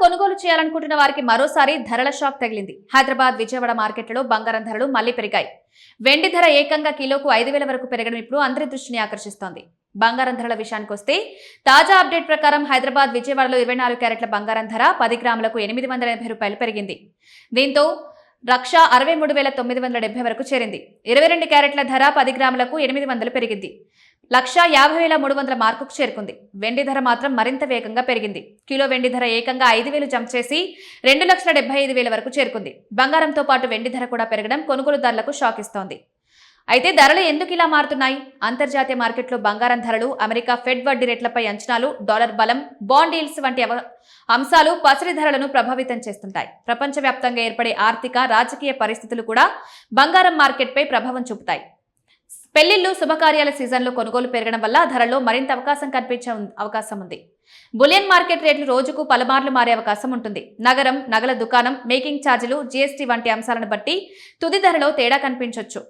కొనుగోలు చేయాలనుకుంటున్న వారికి మరోసారి ధరల షాక్ తగిలింది. హైదరాబాద్, విజయవాడ మార్కెట్లలో బంగారం ధరలు మళ్లీ పెరిగాయి. వెండి ధర ఏకంగా కిలోకు 5,000 వరకు పెరగడం ఇప్పుడు అందరి దృష్టిని ఆకర్షిస్తోంది. బంగారం ధరల విషయానికొస్తే తాజా అప్డేట్ ప్రకారం హైదరాబాద్, విజయవాడలో 24 క్యారెట్ల బంగారం ధర 10 గ్రాములకు 880 రూపాయలు పెరిగింది. దీంతో 1,63,970 వరకు చేరింది. 22 క్యారెట్ల ధర 10 గ్రాములకు 800 పెరిగింది. 1,50,300 మార్కుకు చేరుకుంది. వెండి ధర మాత్రం మరింత వేగంగా పెరిగింది. కిలో వెండి ధర ఏకంగా 5,000 జంప్ చేసి 2,75,000 వరకు చేరుకుంది. బంగారంతో పాటు వెండి ధర కూడా పెరగడం కొనుగోలుదారులకు షాక్ ఇస్తోంది. అయితే ధరలు ఎందుకు ఇలా మారుతున్నాయి? అంతర్జాతీయ మార్కెట్లో బంగారం ధరలు, అమెరికా ఫెడ్ వడ్డీ రేట్లపై అంచనాలు, డాలర్ బలం, బాండ్ డీల్స్ వంటి అంశాలు పసిడి ధరలను ప్రభావితం చేస్తుంటాయి. ప్రపంచవ్యాప్తంగా ఏర్పడే ఆర్థిక, రాజకీయ పరిస్థితులు కూడా బంగారం మార్కెట్పై ప్రభావం చూపుతాయి. పెళ్లిళ్లు, శుభకార్యాల సీజన్లో కొనుగోలు పెరగడం వల్ల ధరల్లో మరింత కనిపించే అవకాశం ఉంది. బులియన్ మార్కెట్ రేట్లు రోజుకు పలుమార్లు మారే అవకాశం ఉంటుంది. నగరం, నగల దుకాణం, మేకింగ్ ఛార్జీలు, జీఎస్టీ వంటి అంశాలను బట్టి తుది ధరలో తేడా కనిపించొచ్చు.